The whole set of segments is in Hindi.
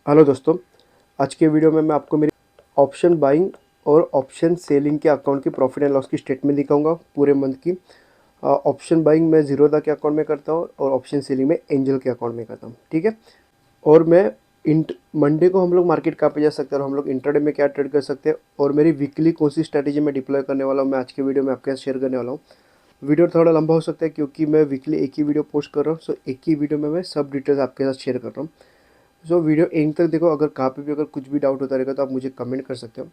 हेलो दोस्तों, आज के वीडियो में मैं आपको मेरी ऑप्शन बाइंग और ऑप्शन सेलिंग के अकाउंट की प्रॉफिट एंड लॉस की स्टेटमेंट दिखाऊंगा पूरे मंथ की। ऑप्शन बाइंग मैं ज़ीरोधा के अकाउंट में करता हूँ और ऑप्शन सेलिंग में एंजल के अकाउंट में करता हूँ, ठीक है। और मैं इंट मंडे को हम लोग मार्केट कहाँ पे जा सकते हैं और हम लोग इंट्राडे में क्या ट्रेड कर सकते हैं और मेरी वीकली कौन सी स्ट्रैटेजी मैं डिप्लॉय करने वाला हूँ, मैं आज के वीडियो में आपके साथ शेयर करने वाला हूँ। वीडियो थोड़ा लंबा हो सकता है क्योंकि मैं वीकली एक ही वीडियो पोस्ट कर रहा हूँ, सो एक ही वीडियो में मैं सब डिटेल्स आपके साथ शेयर कर रहा हूँ। सो वीडियो एंड तक देखो, अगर कहाँ पे भी अगर कुछ भी डाउट होता रहेगा तो आप मुझे कमेंट कर सकते हो।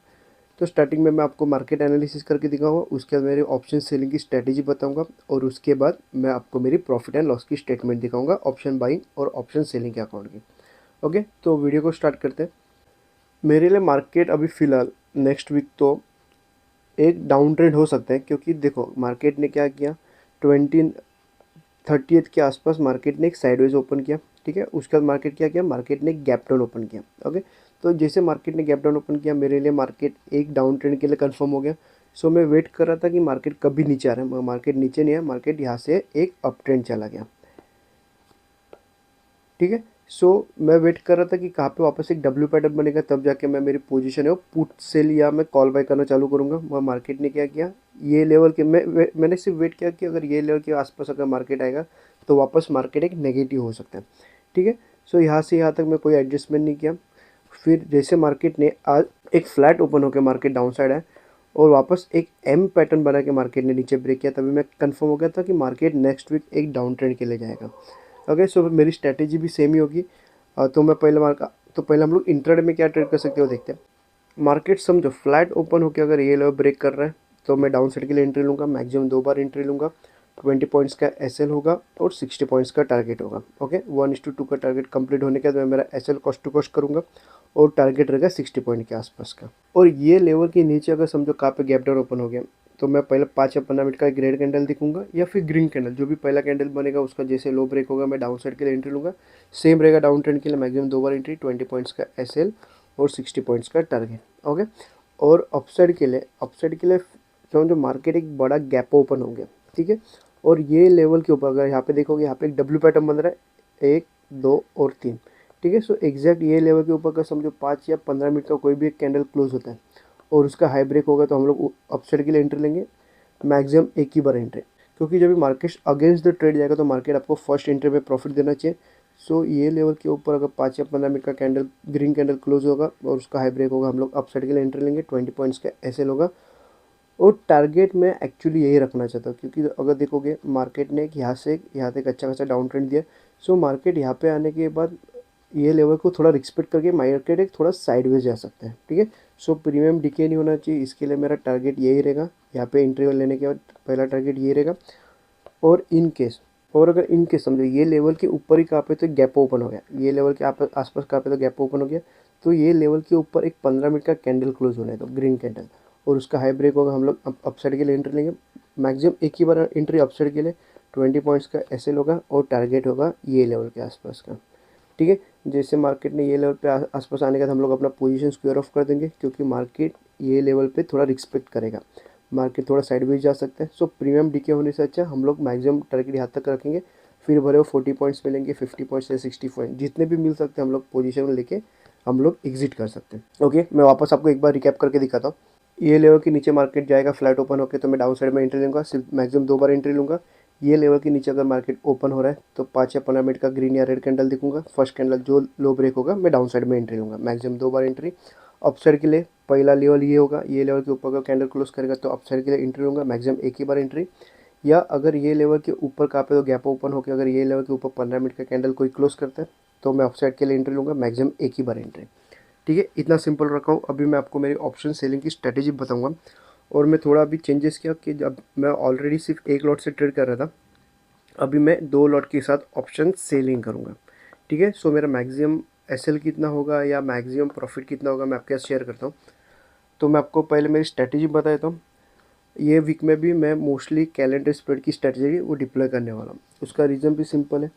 तो स्टार्टिंग में मैं आपको मार्केट एनालिसिस करके दिखाऊंगा, उसके बाद मेरे ऑप्शन सेलिंग की स्ट्रैटेजी बताऊंगा और उसके बाद मैं आपको मेरी प्रॉफिट एंड लॉस की स्टेटमेंट दिखाऊंगा ऑप्शन बाइंग और ऑप्शन सेलिंग के अकाउंट की। ओके, तो वीडियो को स्टार्ट करते हैं। मेरे लिए मार्केट अभी फ़िलहाल नेक्स्ट वीक तो एक डाउन ट्रेंड हो सकता है, क्योंकि देखो मार्केट ने क्या किया, 30th के आसपास मार्केट ने एक साइडवेज ओपन किया, ठीक है। उसके बाद मार्केट क्या किया, मार्केट ने एक गैप डाउन ओपन किया। ओके, तो जैसे मार्केट ने गैप डाउन ओपन किया, मेरे लिए मार्केट एक डाउन ट्रेंड के लिए कंफर्म हो गया। सो मैं वेट कर रहा था कि मार्केट कभी नीचे आ रहा है, मगर मार्केट नीचे नहीं आया, मार्केट यहाँ से एक अप ट्रेंड चला गया, ठीक है। सो मैं वेट कर रहा था कि कहाँ पे वापस एक डब्ल्यू पैटर्न बनेगा, तब जाके मैं मेरी पोजीशन है वो पुट सेल या मैं कॉल बाय करना चालू करूँगा। वह मार्केट ने क्या किया, ये लेवल के मैंने सिर्फ वेट किया कि अगर ये लेवल के आसपास अगर मार्केट आएगा तो वापस मार्केट एक नेगेटिव हो सकता है, ठीक है। सो यहाँ से यहाँ तक मैं कोई एडजस्टमेंट नहीं किया। फिर जैसे मार्केट ने आज एक फ्लैट ओपन होकर मार्केट डाउन साइड है और वापस एक एम पैटर्न बना के मार्केट ने नीचे ब्रेक किया, तभी मैं कंफर्म हो गया था कि मार्केट नेक्स्ट वीक एक डाउन ट्रेंड के लिए जाएगा। ओके, सो मेरी स्ट्रैटेजी भी सेम ही होगी। तो मैं पहले हम लोग इंट्राडे में क्या ट्रेड कर सकते हो देखते हैं। मार्केट समझो फ्लैट ओपन होकर अगर ये लेवल ब्रेक कर रहा है तो मैं डाउन साइड के लिए एंट्री लूँगा, मैक्सिमम 2 बार एंट्री लूँगा। 20 पॉइंट्स का एसएल होगा और 60 पॉइंट्स का टारगेट होगा। ओके, 1:2 का टारगेट कंप्लीट होने के बाद मैं मेरा एसएल कॉस्ट टू कॉस्ट करूँगा और टारगेट रहेगा 60 पॉइंट के आसपास का। और ये लेवल के नीचे अगर समझो कहाँ पे गैप डाउन ओपन हो गया तो मैं पहले 5 या 15 मिनट का एक रेड कैंडल दिखूंगा या फिर ग्रीन कैंडल, जो भी पहला कैंडल बनेगा उसका जैसे लो ब्रेक होगा मैं डाउन साइड के लिए एंट्री लूँगा। सेम रहेगा डाउन ट्रेंड के लिए, मैक्सिमम 2 बार एंट्री, 20 पॉइंट्स का एसएल और 60 पॉइंट्स का टारगेट। ओके, और अपसाइड के लिए समझो मार्केट एक बड़ा गैप ओपन हो गया, ठीक है। और ये लेवल के ऊपर अगर यहाँ पे देखोगे, यहाँ पे एक डब्ल्यू पैटर्न बन रहा है, 1, 2 और 3, ठीक है। सो एग्जैक्ट ये लेवल के ऊपर का समझो 5 या 15 मिनट का कोई भी एक कैंडल क्लोज होता है और उसका हाई ब्रेक होगा तो हम लोग अपसाइड के लिए एंट्री लेंगे, मैक्सिमम एक ही बार एंट्री। क्योंकि जब भी मार्केट अगेंस्ट द ट्रेड जाएगा तो मार्केट आपको फर्स्ट एंट्री में प्रॉफिट देना चाहिए। सो ये लेवल के ऊपर अगर 5 या 15 मिनट का कैंडल ग्रीन कैंडल क्लोज होगा और उसका हाई ब्रेक होगा, हम लोग अपसाइड के लिए एंट्री लेंगे, 20 पॉइंट्स का एसएल होगा। और टारगेट मैं एक्चुअली यही रखना चाहता हूँ, क्योंकि अगर देखोगे मार्केट ने यहाँ से यहाँ तक अच्छा खासा डाउन ट्रेंड दिया। सो मार्केट यहाँ पे आने के बाद ये लेवल को थोड़ा रिस्पेक्ट करके मार्केट एक थोड़ा साइडवेज जा सकता है, ठीक है। सो प्रीमियम डिके नहीं होना चाहिए, इसके लिए मेरा टारगेट यही रहेगा। यहाँ पे इंटरवल लेने के बाद पहला टारगेट यही रहेगा। और इन केस और अगर इन केस समझो ये लेवल के ऊपर ही कहाँ पे तो गैप ओपन हो गया, ये लेवल के आसपास कहाँ पे तो गैप ओपन हो गया, तो ये लेवल के ऊपर एक 15 मिनट का कैंडल क्लोज होना है तो ग्रीन कैंडल, और उसका हाई ब्रेक होगा, हम लोग अपसाइड के लिए एंट्री लेंगे, मैक्सिमम एक ही बार एंट्री अपसाइड के लिए। 20 पॉइंट्स का एसएल होगा और टारगेट होगा ये लेवल के आसपास का, ठीक है। जैसे मार्केट ने ये लेवल पे आसपास आने के बाद हम लोग अपना पोजीशन स्क्वायर ऑफ कर देंगे, क्योंकि मार्केट ये लेवल पे थोड़ा रिस्पेक्ट करेगा, मार्केट थोड़ा साइडवेज जा सकता है। सो प्रीमियम डीके होने से अच्छा हम लोग मैक्सिमम टारगेट यहाँ तक रखेंगे, फिर भले वो 40 पॉइंट्स मिलेंगे, 50 पॉइंट्स या 60 पॉइंट जितने भी मिल सकते हैं हम लोग पोजीशन लेके हम लोग एग्जिट कर सकते हैं। ओके, मैं वापस आपको एक बार रिकैप करके दिखाता हूँ। ये लेवल के नीचे मार्केट जाएगा फ्लैट ओपन होकर तो मैं डाउन साइड में एंट्री लूँगा, सिर्फ मैक्सिमम 2 बार एंट्री लूँगा। ये लेवल के नीचे अगर मार्केट ओपन हो रहा है तो 5 या 15 मिनट का ग्रीन या रेड कैंडल दिखूंगा, फर्स्ट कैंडल जो लो ब्रेक होगा मैं डाउन साइड में एंट्री लूँगा, मैक्सिमम 2 बार एंट्री। अपसाइड के लिए पहला लेवल ये होगा, ये लेवल के ऊपर अगर कैंडल क्लोज करेगा तो अपसाइड के लिए एंट्री लूँगा, मैक्सिमम एक ही बार एंट्री। या अगर ये लेवल के ऊपर कहाँ पे तो गैप ओपन होकर अगर ये लेवल के ऊपर 15 मिनट का कैंडल कोई क्लोज करता है तो मैं अपसाइड के लिए एंट्री लूँगा, मैक्सिमम एक ही बार एंट्री, ठीक है। इतना सिंपल रखा हूँ। अभी मैं आपको मेरी ऑप्शन सेलिंग की स्ट्रेटेजी बताऊँगा। और मैं थोड़ा अभी चेंजेस किया कि जब मैं ऑलरेडी सिर्फ एक लॉट से ट्रेड कर रहा था, अभी मैं 2 लॉट के साथ ऑप्शन सेलिंग करूँगा, ठीक है। सो मेरा मैक्सिमम एसएल कितना होगा या मैक्सिमम प्रॉफिट कितना होगा मैं आपके साथ शेयर करता हूँ। तो मैं आपको पहले मेरी स्ट्रैटेजी बता देता हूँ। ये वीक में भी मैं मोस्टली कैलेंडर स्प्रेड की स्ट्रैटेजी वो डिप्लॉय करने वाला हूँ। उसका रीज़न भी सिंपल है,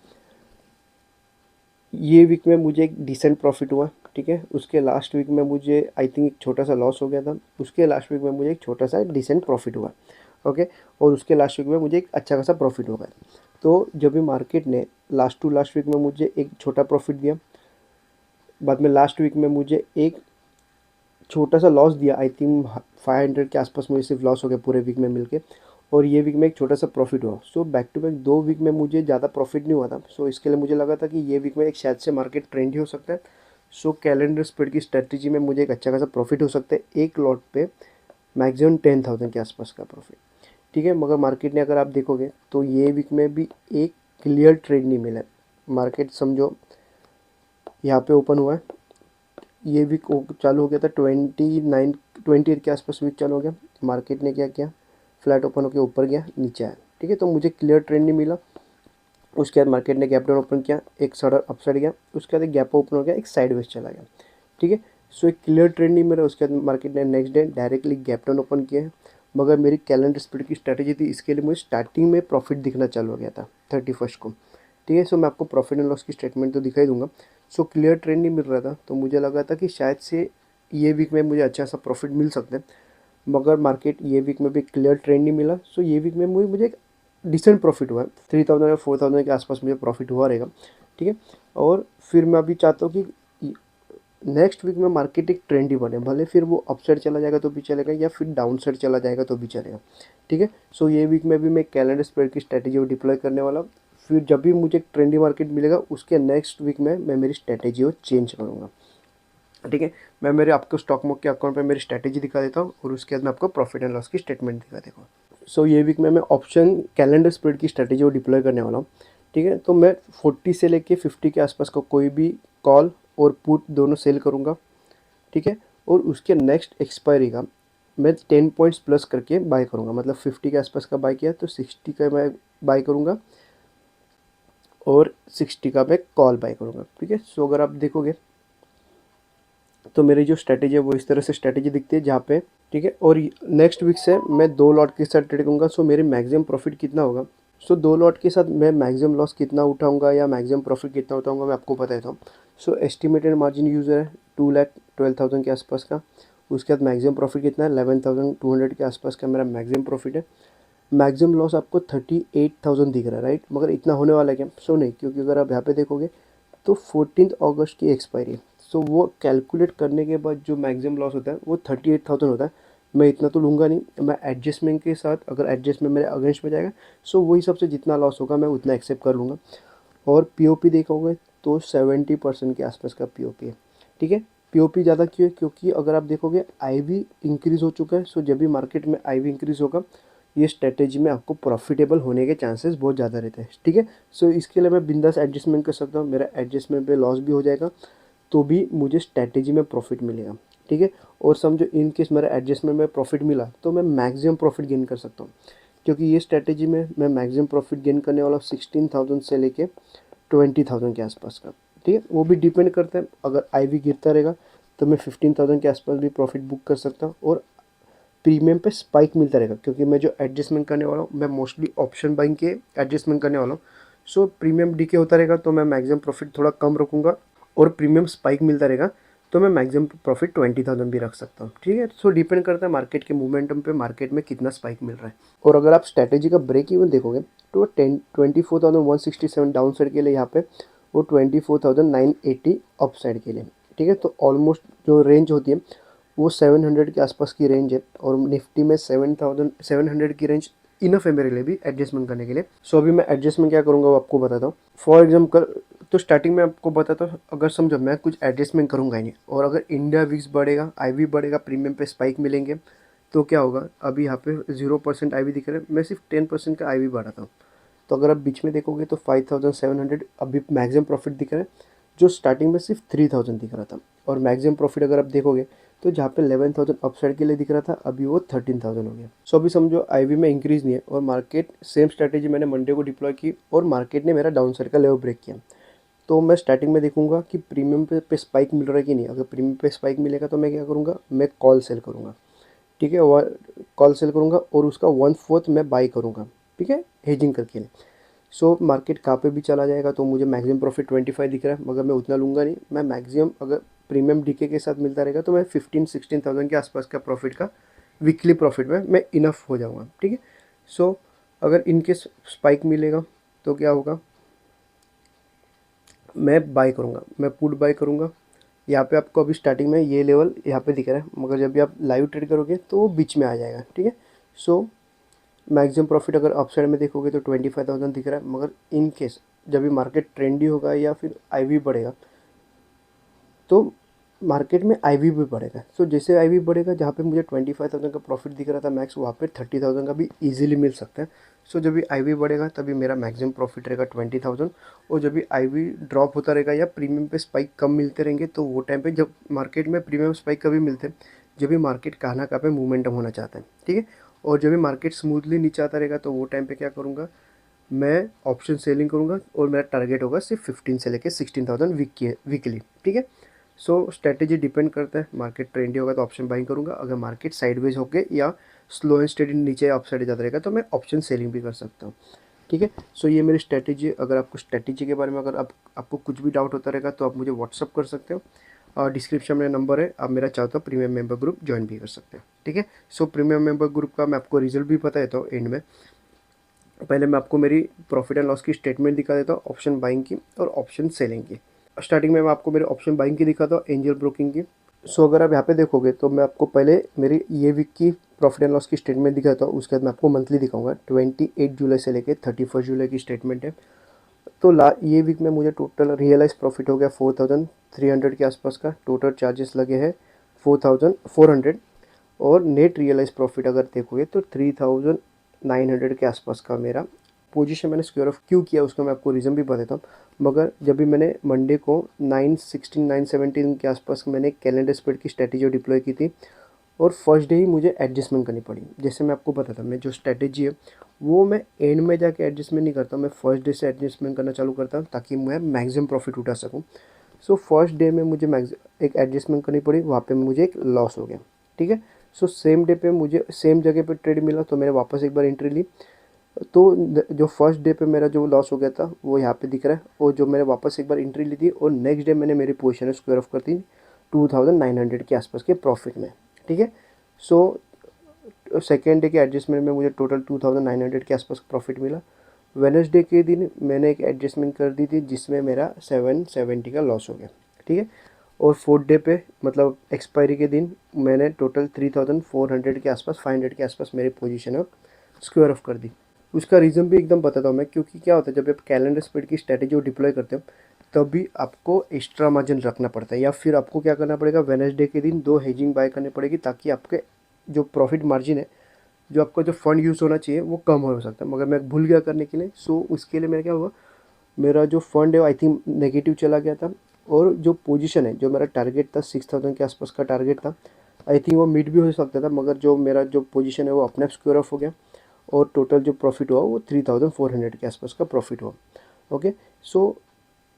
ये वीक में मुझे एक डिसेंट प्रॉफिट हुआ, ठीक है। उसके लास्ट वीक में मुझे आई थिंक एक छोटा सा लॉस हो गया था, उसके लास्ट वीक में मुझे एक छोटा सा डिसेंट प्रॉफिट हुआ, ओके। और उसके लास्ट वीक में मुझे एक अच्छा खासा प्रॉफिट हो गया। तो जब भी मार्केट ने लास्ट टू लास्ट वीक में मुझे एक छोटा प्रॉफिट दिया, बाद में लास्ट वीक में मुझे एक छोटा सा लॉस दिया, आई थिंक 500 के आसपास मुझे सिर्फ लॉस हो गया पूरे वीक में मिलके, और ये वीक में एक छोटा सा प्रॉफिट हुआ। So back to back 2 week में मुझे ज़्यादा प्रॉफिट नहीं हुआ था। सो इसके लिए मुझे लगा था कि ये वीक में एक शायद से मार्केट ट्रेंड ही हो सकता है। सो कैलेंडर स्प्रेड की स्ट्रेटजी में मुझे एक अच्छा खासा प्रॉफिट हो सकता है, एक लॉट पे मैक्सिमम 10,000 के आसपास का प्रॉफिट, ठीक है। मगर मार्केट ने अगर आप देखोगे तो ये वीक में भी एक क्लियर ट्रेंड नहीं मिला है। मार्केट समझो यहाँ पे ओपन हुआ है, ये वीक चालू हो गया था 28 के आसपास वीक चालू हो गया, मार्केट ने क्या किया, फ्लैट ओपन होकर ऊपर गया, नीचे आया, ठीक है। तो मुझे क्लियर ट्रेंड नहीं मिला। उसके बाद मार्केट ने गैप डाउन ओपन किया, एक सडन अपसाइड गया, उसके बाद एक गैप ओपन हो गया, एक साइडवेज चला गया, ठीक है। सो एक क्लियर ट्रेंड नहीं मिला। उसके बाद मार्केट ने next day directly gap down open किया है। मगर मेरी कैलेंडर स्प्रेड की स्ट्रैटेजी थी, इसके लिए मुझे स्टार्टिंग में प्रॉफिट दिखना चालू हो गया था 31 को, ठीक है। सो मैं आपको प्रॉफिट एंड लॉस की स्टेटमेंट तो दिखाई दूंगा। सो क्लियर ट्रेंड नहीं मिल रहा था, तो मुझे लगा था कि शायद से ये वीक में मुझे अच्छा सा प्रॉफिट मिल सकता है। मगर मार्केट ये वीक में भी क्लियर ट्रेंड नहीं मिला। सो ये वीक में मुझे एक डिसेंट प्रॉफिट हुआ है, 3000 या 4000 के आसपास मुझे प्रॉफिट हुआ रहेगा, ठीक है। और फिर मैं अभी चाहता हूँ कि नेक्स्ट वीक में मार्केट एक ट्रेंड ही बने, भले फिर वो अप साइड चला जाएगा तो भी चलेगा, या फिर डाउन साइड चला जाएगा तो भी चलेगा, ठीक है। सो ये वीक में भी मैं कैलेंडर स्प्रेड की स्ट्रैटेजी को डिप्लॉय करने वाला हूँ। फिर जब भी मुझे एक ट्रेंडी मार्केट मिलेगा उसके नेक्स्ट वीक में मैं मेरी स्ट्रैटेजी को चेंज करूँगा, ठीक है। मैं मेरे आपको स्टॉक मार्केट के अकाउंट पे मेरी स्ट्रैटेजी दिखा देता हूँ, और उसके बाद मैं आपको प्रॉफिट एंड लॉस की स्टेटमेंट दिखा देता हूँ। सो ये वीक में मैं ऑप्शन कैलेंडर स्प्रेड की स्ट्रैटेजी को डिप्लॉय करने वाला हूँ, ठीक है। तो मैं 40 से लेके 50 के आसपास का कोई भी कॉल और पुट दोनों सेल करूँगा, ठीक है। और उसके नेक्स्ट एक्सपायरी का मैं 10 पॉइंट्स प्लस करके बाय करूँगा, मतलब 50 के आसपास का बाय किया तो 60 का मैं बाय करूँगा, और 60 का मैं कॉल बाय करूँगा, ठीक है। सो अगर आप देखोगे तो मेरी जो स्ट्रैटेजी है वो इस तरह से स्ट्रैटेजी दिखती है जहाँ पे, ठीक है। और नेक्स्ट वीक से मैं 2 लॉट के साथ ट्रेड करूँगा। सो मेरे मैक्सिमम प्रॉफिट कितना होगा, सो 2 लॉट के साथ मैं मैक्सिमम लॉस कितना उठाऊंगा या मैक्सिमम प्रॉफिट कितना उठाऊंगा, मैं आपको बता देता हूँ। सो एस्टिमेटेड मार्जिन यूज़र है 2,12,000 के आसपास का। उसके बाद मैक्सिमम प्रॉफिट कितना है, 11,200 के आसपास का मेरा मैक्सिमम प्रॉफिट है। मैक्सिमम लॉस आपको 38,000 दिख रहा है, राइट। मगर इतना होने वाला है क्या, सो नहीं, क्योंकि अगर आप यहाँ पे देखोगे तो 14 अगस्त की एक्सपायरी है। सो वो कैलकुलेट करने के बाद जो मैक्सिमम लॉस होता है वो 38,000 होता है। मैं इतना तो लूँगा नहीं, मैं एडजस्टमेंट के साथ, अगर एडजस्टमेंट मेरे अगेंस्ट में जाएगा सो वही सबसे जितना लॉस होगा मैं उतना एक्सेप्ट कर लूँगा। और पीओपी देखोगे तो 70% के आसपास का पीओपी है, ठीक है। पीओपी ज़्यादा क्यों है, क्योंकि अगर आप देखोगे आईवी इंक्रीज़ हो चुका है। सो जब भी मार्केट में आईवी इंक्रीज़ होगा ये स्ट्रेटेजी में आपको प्रॉफिटेबल होने के चांसेस बहुत ज़्यादा रहते हैं, ठीक है। सो इसके लिए मैं बिंदास एडजस्टमेंट कर सकता हूँ, मेरा एडजस्टमेंट पे लॉस भी हो जाएगा तो भी मुझे स्ट्रेटेजी में प्रॉफिट मिलेगा, ठीक है। और समझो इन केस मेरा एडजस्टमेंट में प्रॉफिट मिला तो मैं मैक्सिमम प्रॉफिट गेन कर सकता हूँ, क्योंकि ये स्ट्रेटेजी में मैं मैक्सिमम प्रॉफिट गेन करने वाला हूँ 16,000 से लेके 20,000 के आसपास का, ठीक है। वो भी डिपेंड करता है, अगर आईवी गिरता रहेगा तो मैं 15,000 के आसपास भी प्रॉफिट बुक कर सकता हूँ, और प्रीमियम पे स्पाइक मिलता रहेगा, क्योंकि मैं जो एडजस्टमेंट करने वाला हूँ मैं मोस्टली ऑप्शन बाइंग के एडजस्टमेंट करने वाला हूँ। सो प्रीमियम डीके होता रहेगा तो मैं मैक्सिमम प्रॉफिट थोड़ा कम रखूँगा, और प्रीमियम स्पाइक मिलता रहेगा तो मैं मैक्सिमम प्रॉफिट 20,000 भी रख सकता हूँ, ठीक है। सो डिपेंड करता है मार्केट के मोमेंटम पे, मार्केट में कितना स्पाइक मिल रहा है। और अगर आप स्ट्रैटेजी का ब्रेक इवन देखोगे तो 24,167 डाउन साइड के लिए यहाँ पे, वो 24,980 अप साइड के लिए, ठीक है। तो ऑलमोस्ट जो रेंज होती है वो 700 के आसपास की रेंज है, और निफ्टी में 7,700 की रेंज इनफ है मेरे लिए भी एडजस्टमेंट करने के लिए। सो अभी मैं एडजस्टमेंट क्या करूँगा वो आपको बताता हूँ। फॉर एग्जाम्पल तो स्टार्टिंग में आपको बताता हूँ, अगर समझो मैं कुछ एडजस्टमेंट करूँगा ही नहीं, और अगर इंडिया विक्स बढ़ेगा, आईवी बढ़ेगा, प्रीमियम पे स्पाइक मिलेंगे, तो क्या होगा, अभी यहाँ पे 0% आईवी दिख रहा है, मैं सिर्फ 10% का आईवी बढ़ाता हूँ। तो अगर आप बीच में देखोगे तो 5,700 अभी मैक्सिमम प्रॉफिट दिख रहा है, जो स्टार्टिंग में सिर्फ 3,000 दिख रहा था। और मैक्सिमम प्रॉफिट अगर आप देखोगे तो जहाँ पे 11,000 अपसाइड के लिए दिख रहा था अभी वो 13,000 हो गया। सो अभी समझो आईवी में इंक्रीज नहीं है, और मार्केट सेम स्ट्रैटेजी मैंने मंडे को डिप्लॉय की, और मार्केट ने मेरा डाउन साइड का लेवल ब्रेक किया। तो मैं स्टार्टिंग में देखूंगा कि प्रीमियम पे स्पाइक मिल रहा है कि नहीं। अगर प्रीमियम पे स्पाइक मिलेगा तो मैं क्या करूँगा, मैं कॉल सेल करूँगा, ठीक है। कॉल सेल करूँगा और उसका 1/4 मैं बाई करूँगा, ठीक है, हेजिंग करके। सो मार्केट कहाँ पे भी चला जाएगा तो मुझे मैक्सिमम प्रॉफिट 25 दिख रहा है, मगर मैं उतना लूँगा नहीं। मैं मैक्सिमम अगर प्रीमियम डीके के साथ मिलता रहेगा तो मैं 15-16,000 के आसपास का प्रॉफिट का वीकली प्रॉफिट में मैं इनफ हो जाऊँगा, ठीक है। सो अगर इनके स्पाइक मिलेगा तो क्या होगा, मैं बाय करूँगा, मैं पुट बाय करूँगा, यहाँ पे आपको अभी स्टार्टिंग में ये लेवल यहाँ पे दिख रहा है, मगर जब भी आप लाइव ट्रेड करोगे तो वो बीच में आ जाएगा, ठीक है। सो मैक्सिमम प्रॉफिट अगर अपसाइड में देखोगे तो 25,000 दिख रहा है, मगर इन केस जब भी मार्केट ट्रेंडी होगा या फिर आईवी बढ़ेगा तो मार्केट में आईवी भी बढ़ेगा। सो जैसे आईवी बढ़ेगा, जहाँ पे मुझे 25,000 का प्रॉफिट दिख रहा था मैक्स, वहाँ पे 30,000 का भी इजीली मिल सकता है। सो जब भी आईवी बढ़ेगा तभी मेरा मैक्सिमम प्रॉफिट रहेगा 20,000। और जब भी आईवी ड्रॉप होता रहेगा या प्रीमियम पे स्पाइक कम मिलते रहेंगे, तो वो टाइम पे जब मार्केट में प्रीमियम स्पाइक कभी मिलते हैं जब भी मार्केट कहाँ ना कहाँ पे मूवमेंटम होना चाहता है, ठीक है। और जब भी मार्केट स्मूथली नीचे आता रहेगा तो वो टाइम पे क्या करूँगा, मैं ऑप्शन सेलिंग करूँगा और मेरा टारगेट होगा सिर्फ 15 से लेकर 16,000 वीकली, ठीक है। सो स्ट्रैटेजी डिपेंड करता है, मार्केट ट्रेंडी होगा तो ऑप्शन बाइंग करूँगा, अगर मार्केट साइडवेज होके या स्लो एंड स्टेडी नीचे अपसाइड जाता रहेगा तो मैं ऑप्शन सेलिंग भी कर सकता हूँ, ठीक है। सो ये मेरी स्ट्रैटेजी। अगर आपको स्ट्रैटेजी के बारे में अगर आपको कुछ भी डाउट होता रहेगा तो आप मुझे व्हाट्सअप कर सकते हो, और डिस्क्रिप्शन में नंबर है, आप मेरा चाहो तो प्रीमियम मेंबर ग्रुप ज्वाइन भी कर सकते हो, ठीक है। सो प्रीमियम मेंबर ग्रुप का मैं आपको रिजल्ट भी बता देता हूँ एंड में। पहले मैं आपको मेरी प्रॉफिट एंड लॉस की स्टेटमेंट दिखा देता हूँ, ऑप्शन बाइंग की और ऑप्शन सेलिंग की। स्टार्टिंग में मैं आपको मेरे ऑप्शन बाइंग की दिखाता हूँ, एंजल ब्रोकिंग की। सो अगर आप यहाँ पे देखोगे तो मैं आपको पहले मेरी ये वीक की प्रॉफिट एंड लॉस की स्टेटमेंट दिखाता हूँ, उसके बाद मैं आपको मंथली दिखाऊंगा। 28 जुलाई से लेकर 31 जुलाई की स्टेटमेंट है। तो ये वीक में मुझे टोटल रियलाइज प्रॉफिट हो गया 4,300 के आसपास का। टोटल चार्जेस लगे हैं 4,400। और नेट रियलाइज प्रॉफिट अगर देखोगे तो 3,900 के आसपास का मेरा पोजीशन मैंने स्क्वायर ऑफ क्यों किया उसका मैं आपको रीज़न भी बताता हूँ। मगर जब भी मैंने मंडे को 916 917 के आसपास मैंने कैलेंडर स्प्रेड की स्ट्रेटेजी डिप्लॉय की थी, और फर्स्ट डे ही मुझे एडजस्टमेंट करनी पड़ी। जैसे मैं आपको बताता मैं जो स्ट्रेटेजी है वो मैं एंड में जाके एडजस्टमेंट नहीं करता, मैं फर्स्ट डे से एडजस्टमेंट करना चालू करता हूँ ताकि मैं मैक्सिमम प्रॉफिट उठा सकूँ। सो फर्स्ट डे में मुझे एक एडजस्टमेंट करनी पड़ी, वहाँ पे मुझे एक लॉस हो गया, ठीक है। सो सेम डे पे मुझे सेम जगह पे ट्रेड मिला तो मैंने वापस एक बार एंट्री ली। तो जो फर्स्ट डे पे मेरा जो लॉस हो गया था वो यहाँ पे दिख रहा है, और जो मैंने वापस एक बार एंट्री ली थी और नेक्स्ट डे मैंने मेरी पोजीशन स्क्वायर ऑफ कर दी 2,900 के आसपास के प्रॉफिट में, ठीक है। सो सेकेंड डे के एडजस्टमेंट में मुझे टोटल 2,900 के आसपास प्रॉफिट मिला। वेडनेसडे के दिन मैंने एक एडजस्टमेंट कर दी थी जिसमें मेरा 770 का लॉस हो गया, ठीक है। और फोर्थ डे पे मतलब एक्सपायरी के दिन मैंने टोटल 3,400 के आसपास 500 के आसपास मेरी पोजीशन है स्क्वायर ऑफ कर दी। उसका रीज़न भी एकदम बताता हूँ मैं, क्योंकि क्या होता है जब आप कैलेंडर स्प्रेड की स्ट्रेटेजी डिप्लॉय करते हो तभी आपको एक्स्ट्रा मार्जिन रखना पड़ता है, या फिर आपको क्या करना पड़ेगा, वेडनेसडे के दिन 2 हेजिंग बाय करनी पड़ेगी ताकि आपके जो प्रॉफिट मार्जिन है, जो आपका जो फंड यूज़ होना चाहिए वो कम हो सकता है। मगर मैं भूल गया करने के लिए, सो उसके लिए मेरा क्या हुआ, मेरा जो फंड है आई थिंक नेगेटिव चला गया था। और जो पोजीशन है, जो मेरा टारगेट था 6,000 के आसपास का टारगेट था, आई थिंक वो मीट भी हो सकता था, मगर जो मेरा जो पोजीशन है वो अपने आप स्क्वायर ऑफ हो गया और टोटल जो प्रॉफिट हुआ वो 3,400 के आसपास का प्रॉफिट हुआ। ओके। सो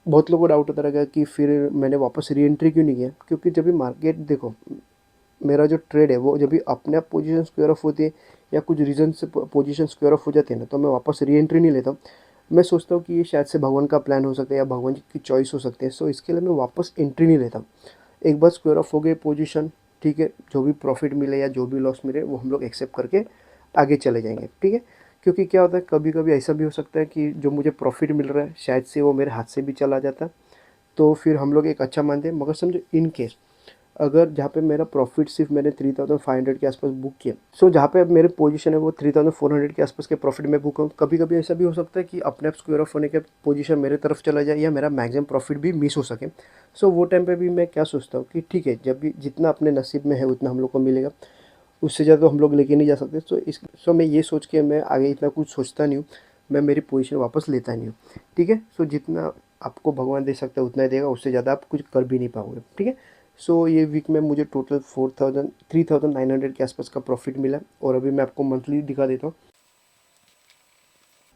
बहुत लोगों को डाउट होता रहेगा कि फिर मैंने वापस री एंट्री क्यों नहीं किया, क्योंकि जब भी मार्केट देखो, मेरा जो ट्रेड है वो जब भी अपने आप पोजीशन स्क्वायर ऑफ होती है या कुछ रीज़न से पोजीशन स्क्वायर ऑफ हो जाती है ना, तो मैं वापस री एंट्री नहीं लेता हूँ। मैं सोचता हूँ कि ये शायद से भगवान का प्लान हो सकता है या भगवान की चॉइस हो सकती है, सो इसके लिए मैं वापस एंट्री नहीं लेता। एक बार स्क्वायर ऑफ हो गई पोजीशन, ठीक है, जो भी प्रॉफिट मिले या जो भी लॉस मिले वो हम लोग एक्सेप्ट करके आगे चले जाएंगे, ठीक है। क्योंकि क्या होता है कभी कभी ऐसा भी हो सकता है कि जो मुझे प्रॉफिट मिल रहा है शायद से वो मेरे हाथ से भी चला जाता है, तो फिर हम लोग एक अच्छा मानते हैं। मगर समझो इन केस अगर जहाँ पे मेरा प्रॉफिट सिर्फ मैंने 3,500 के आसपास बुक किया, सो जहाँ पे अब मेरे पोजीशन है वो 3,400 के आसपास के प्रॉफिट में बुक हूँ, कभी कभी ऐसा भी हो सकता है कि अपने आप स्क्वायर ऑफ होने के पोजीशन मेरे तरफ चला जाए या मेरा मैक्सिमम प्रॉफिट भी मिस हो सके। सो वो टाइम पे भी मैं क्या सोचता हूँ कि ठीक है, जब भी जितना अपने नसीब में है उतना हम लोग को मिलेगा, उससे ज़्यादा तो हम लोग लेके नहीं जा सकते। सो मैं ये सोच के मैं आगे इतना कुछ सोचता नहीं हूँ, मैं मेरी पोजीशन वापस लेता नहीं हूँ, ठीक है। सो जितना आपको भगवान दे सकता है उतना ही देगा, उससे ज़्यादा आप कुछ कर भी नहीं पाओगे, ठीक है। सो ये वीक में मुझे टोटल 3,900 के आसपास का प्रॉफिट मिला। और अभी मैं आपको मंथली दिखा देता हूँ।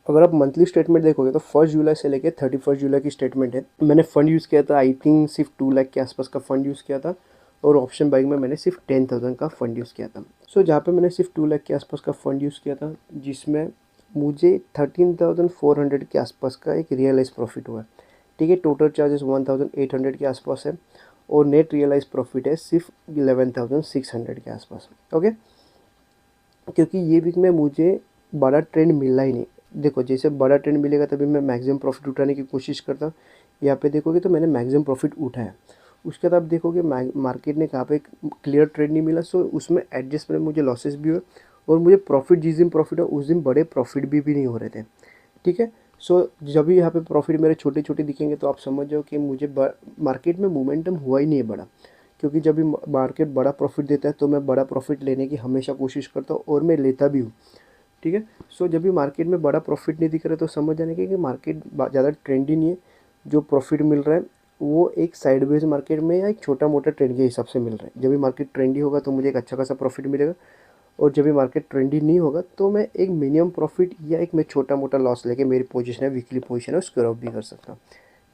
अगर आप मंथली स्टेटमेंट देखोगे तो 1 जुलाई से लेकर 31 जुलाई की स्टेटमेंट है। मैंने फ़ंड यूज़ किया था आई थिंक सिर्फ 2 लाख के आसपास का फ़ंड यूज़ किया था, और ऑप्शन बाइंग में मैंने सिर्फ 10,000 का फ़ंड यूज़ किया था। सो जहाँ पे मैंने सिर्फ 2 लाख के आसपास का फ़ंड यूज़ किया था, जिसमें मुझे 13,400 के आसपास का एक रियलाइज प्रॉफिट हुआ, ठीक है। टोटल चार्जेस 1,800 के आसपास है, और नेट रियलाइज प्रॉफिट है सिर्फ 11,600 के आसपास, ओके। क्योंकि ये वीक में मुझे बड़ा ट्रेंड मिला ही नहीं। देखो जैसे बड़ा ट्रेंड मिलेगा तभी मैं मैक्सिमम प्रॉफिट उठाने की कोशिश करता हूँ। यहाँ पे देखोगे तो मैंने मैक्सिमम प्रॉफिट उठाया, उसके बाद आप देखोगे मार्केट ने कहाँ पे एक क्लियर ट्रेंड नहीं मिला, सो उसमें एडजस्टमेंट मुझे लॉसेस भी हुए और मुझे प्रॉफिट जिस दिन प्रॉफिट हो उस दिन बड़े प्रॉफिट भी नहीं हो रहे थे। ठीक है, सो जब भी यहाँ पे प्रॉफिट मेरे छोटे छोटे दिखेंगे तो आप समझ जाओ कि मुझे मार्केट में मोमेंटम हुआ ही नहीं है बड़ा, क्योंकि जब भी मार्केट बड़ा प्रॉफिट देता है तो मैं बड़ा प्रॉफिट लेने की हमेशा कोशिश करता हूँ और मैं लेता भी हूँ। ठीक है, सो जब भी मार्केट में बड़ा प्रॉफिट नहीं दिख रहा तो समझ जाने की कि मार्केट ज़्यादा ट्रेंडी नहीं है, जो प्रॉफिट मिल रहा है वो एक साइडवेज मार्केट में या एक छोटा मोटा ट्रेंड के हिसाब से मिल रहा है। जब भी मार्केट ट्रेंडी होगा तो मुझे एक अच्छा खासा प्रॉफिट मिलेगा, और जब भी मार्केट ट्रेंडी नहीं होगा तो मैं एक मिनिमम प्रॉफिट या एक मैं छोटा मोटा लॉस लेके मेरी पोजीशन है, वीकली पोजीशन है, स्क्वेयर ऑफ भी कर सकता हूँ।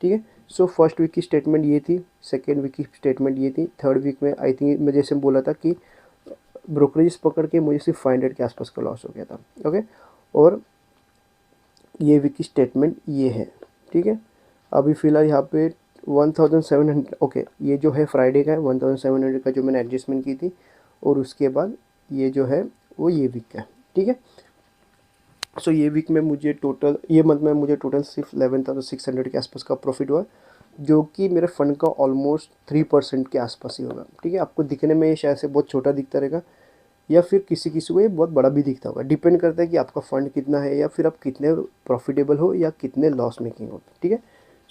ठीक है, सो फर्स्ट वीक की स्टेटमेंट ये थी, सेकेंड वीक की स्टेटमेंट ये थी, थर्ड वीक में आई थिंक मैं जैसे बोला था कि ब्रोकरेज पकड़ के मुझे सिर्फ 500 के आसपास का लॉस हो गया था। ओके, और ये वीक की स्टेटमेंट ये है। ठीक है, अभी फ़िलहाल यहाँ पे 1700, ओके, ये जो है फ्राइडे का है 1700 का जो मैंने एडजस्टमेंट की थी, और उसके बाद ये जो है वो ये वीक का है। ठीक है, सो ये वीक में मुझे टोटल, ये मंथ में मुझे टोटल सिर्फ 11,600 के आसपास का प्रॉफिट हुआ, जो कि मेरे फंड का ऑलमोस्ट 3% के आसपास ही होगा। ठीक है, आपको दिखने में ये शायद से बहुत छोटा दिखता रहेगा, या फिर किसी किसी को ये बहुत बड़ा भी दिखता होगा, डिपेंड करता है कि आपका फंड कितना है या फिर आप कितने प्रॉफिटेबल हो या कितने लॉस मेकिंग हो। ठीक है,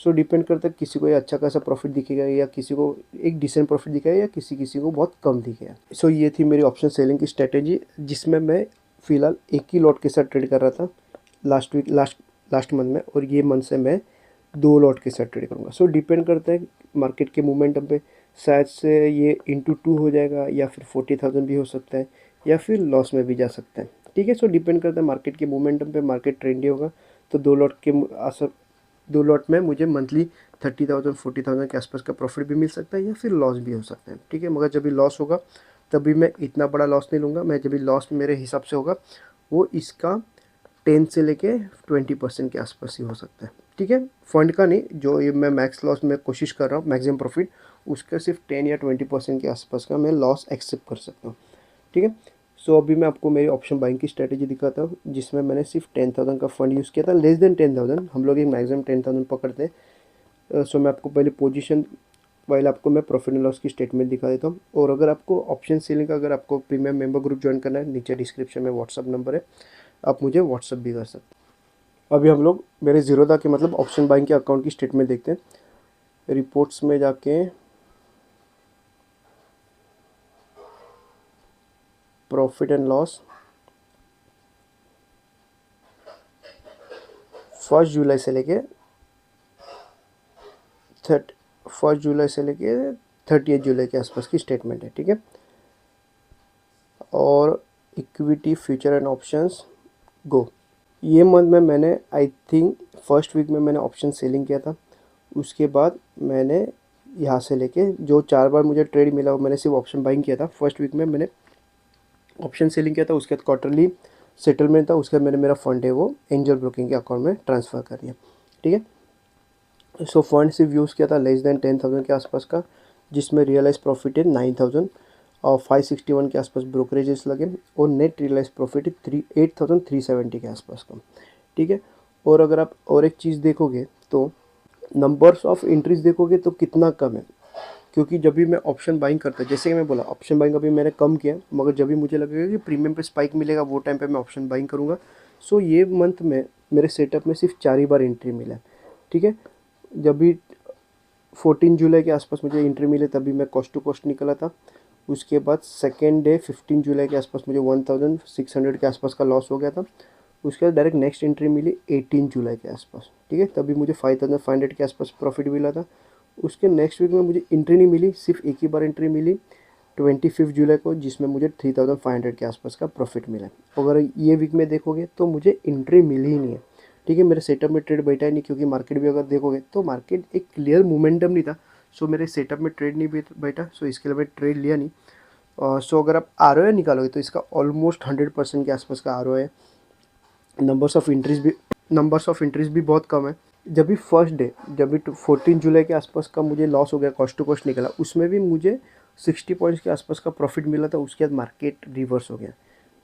सो डिपेंड करता है, किसी को ये अच्छा खासा प्रॉफिट दिखेगा या किसी को एक डिसेंट प्रॉफिट दिखेगा या किसी किसी को बहुत कम दिखेगा। सो ये थी मेरी ऑप्शन सेलिंग की स्ट्रेटेजी, जिसमें मैं फ़िलहाल एक ही लॉट के साथ ट्रेड कर रहा था लास्ट मंथ में, और ये मंथ से मैं 2 लॉट के साथ ट्रेड करूँगा। सो डिपेंड करता है मार्केट के मोमेंटम पे, शायद से ये इंटू 2 हो जाएगा या फिर 40,000 भी हो सकता है या फिर लॉस में भी जा सकता है। ठीक है, सो डिपेंड करता है मार्केट के मोमेंटम पे, मार्केट ट्रेंडी होगा तो 2 लॉट में मुझे मंथली 30,000 40,000 के आसपास का प्रॉफिट भी मिल सकता है या फिर लॉस भी हो सकता है। ठीक है, मगर जब भी लॉस होगा तभी मैं इतना बड़ा लॉस नहीं लूँगा, मैं जब भी लॉस मेरे हिसाब से होगा वो इसका 10 से लेके 20% के आसपास ही हो सकता है। ठीक है, फंड का नहीं, जो ये मैं मैक्स लॉस में कोशिश कर रहा हूँ, मैक्सिमम प्रॉफिट, उसका सिर्फ 10 या 20% के आसपास का मैं लॉस एक्सेप्ट कर सकता हूँ। ठीक है, सो अभी मैं आपको मेरी ऑप्शन बाइंग की स्ट्रेटेजी दिखाता हूँ, जिसमें मैंने सिर्फ 10,000 का फंड यूज़ किया था, लेस देन 10,000, हम लोग एक मैक्सिमम 10,000 पकड़ते हैं। सो मैं आपको पहले आपको मैं प्रॉफिट एंड लॉस की स्टेटमेंट दिखा देता हूँ। और अगर आपको ऑप्शन सेलिंग का, अगर आपको प्रीमियम मेंबर ग्रुप ज्वाइन करना है, नीचे डिस्क्रिप्शन में व्हाट्सअप नंबर है, आप मुझे व्हाट्सअप भी कर सकते हैं। अभी हम लोग मेरे जीरोधा के मतलब ऑप्शन बाइंग के अकाउंट की स्टेटमेंट देखते हैं। रिपोर्ट्स में जाके प्रॉफिट एंड लॉस 1 जुलाई से लेके 30 जुलाई के आसपास की स्टेटमेंट है। ठीक है, और इक्विटी फ्यूचर एंड ऑप्शंस गो, ये मंथ में मैंने आई थिंक फर्स्ट वीक में मैंने ऑप्शन सेलिंग किया था, उसके बाद मैंने यहाँ से लेके जो 4 बार मुझे ट्रेड मिला वो मैंने सिर्फ ऑप्शन बाइंग किया था। फर्स्ट वीक में मैंने ऑप्शन सेलिंग किया था, उसके बाद क्वार्टरली सेटलमेंट था, उसके बाद मैंने मेरा फंड है वो एंजल ब्रोकिंग के अकाउंट में ट्रांसफ़र कर दिया। ठीक है, सो फंड सिर्फ यूज़ किया था लेस देन 10,000 के आसपास का, जिसमें रियलाइज प्रॉफिट है 9,000 और 561 के आसपास ब्रोकरेजेस लगे, और नेट रियलाइज प्रॉफिट है 8,370 के आसपास का। ठीक है, और अगर आप और एक चीज़ देखोगे तो नंबर्स ऑफ एंट्रीज देखोगे तो कितना कम है, क्योंकि जब भी मैं ऑप्शन बाइंग करता, जैसे कि मैं बोला ऑप्शन बाइंग अभी मैंने कम किया, मगर जब भी मुझे लगेगा कि प्रीमियम पे स्पाइक मिलेगा वो टाइम पे मैं ऑप्शन बाइंग करूँगा। सो ये मंथ में मेरे सेटअप में सिर्फ 4 ही बार एंट्री मिला है। ठीक है, जब भी 14 जुलाई के आसपास मुझे एंट्री मिले तभी मैं कॉस्ट टू कॉस्ट निकला था, उसके बाद सेकेंड डे 15 जुलाई के आसपास मुझे 1,600 के आसपास का लॉस हो गया था, उसके बाद डायरेक्ट नेक्स्ट एंट्री मिली 18 जुलाई के आसपास। ठीक है, तभी मुझे 5,500 के आसपास प्रॉफिट मिला था। उसके नेक्स्ट वीक में मुझे एंट्री नहीं मिली, सिर्फ एक ही बार एंट्री मिली 25 जुलाई को, जिसमें मुझे 3,500 के आसपास का प्रॉफिट मिला। अगर ये वीक में देखोगे तो मुझे एंट्री मिली ही नहीं है। ठीक है, मेरे सेटअप में ट्रेड बैठा ही नहीं, क्योंकि मार्केट भी अगर देखोगे तो मार्केट एक क्लियर मोमेंटम नहीं था, सो मेरे सेटअप में ट्रेड नहीं बैठा, सो इसके लिए मैं ट्रेड लिया नहीं। सो अगर आप ROI निकालोगे तो इसका ऑलमोस्ट 100% के आसपास का ROI है। नंबर्स ऑफ इंट्रीज भी बहुत कम है। जब भी फर्स्ट डे, जब भी 14 जुलाई के आसपास का मुझे लॉस हो गया, कॉस्ट टू कॉस्ट निकला, उसमें भी मुझे 60 पॉइंट्स के आसपास का प्रॉफिट मिला था, उसके बाद मार्केट रिवर्स हो गया।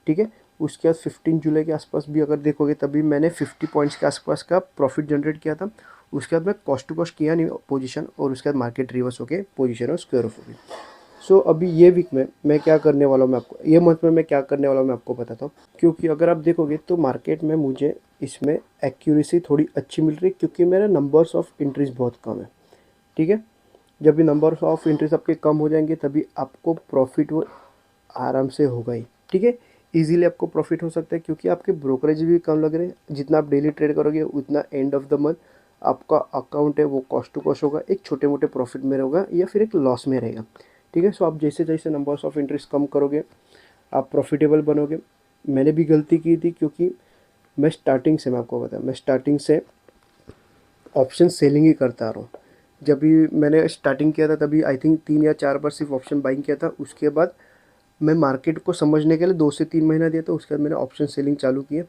ठीक है, उसके बाद 15 जुलाई के आसपास भी अगर देखोगे तभी मैंने 50 पॉइंट्स के आसपास का प्रॉफिट जनरेट किया था, उसके बाद मैं कॉस्ट टू कॉस्ट किया नहीं पोजीशन, और उसके बाद मार्केट रिवर्स होके पोजीशन और स्क्वायर ऑफ हो गई। सो अभी ये वीक में मैं क्या करने वाला हूँ, मैं आपको ये मंथ में मैं क्या करने वाला हूँ मैं आपको बताता हूँ। क्योंकि अगर आप देखोगे तो मार्केट में मुझे इसमें एक्यूरेसी थोड़ी अच्छी मिल रही है, क्योंकि मेरा नंबर्स ऑफ एंट्रीज बहुत कम है। ठीक है, जब भी नंबर ऑफ एंट्रीज आपके कम हो जाएंगे तभी आपको प्रॉफिट वो आराम से होगा ही। ठीक है, इजीली आपको प्रॉफिट हो सकता है, क्योंकि आपके ब्रोकरेज भी कम लग रहे हैं। जितना आप डेली ट्रेड करोगे उतना एंड ऑफ द मंथ आपका अकाउंट है वो कॉस्ट टू कॉस्ट होगा, एक छोटे मोटे प्रॉफिट में रहेगा या फिर एक लॉस में रहेगा। ठीक है, सो आप जैसे जैसे नंबर्स ऑफ इंटरेस्ट कम करोगे आप प्रॉफिटेबल बनोगे। मैंने भी गलती की थी, क्योंकि मैं स्टार्टिंग से, मैं आपको बताया, मैं स्टार्टिंग से ऑप्शन सेलिंग ही करता रहा हूँ। जब भी मैंने स्टार्टिंग किया था तभी आई थिंक 3 या 4 बार सिर्फ ऑप्शन बाइंग किया था। उसके बाद मैं मार्केट को समझने के लिए 2 से 3 महीना दिया था, उसके बाद मैंने ऑप्शन सेलिंग चालू किया।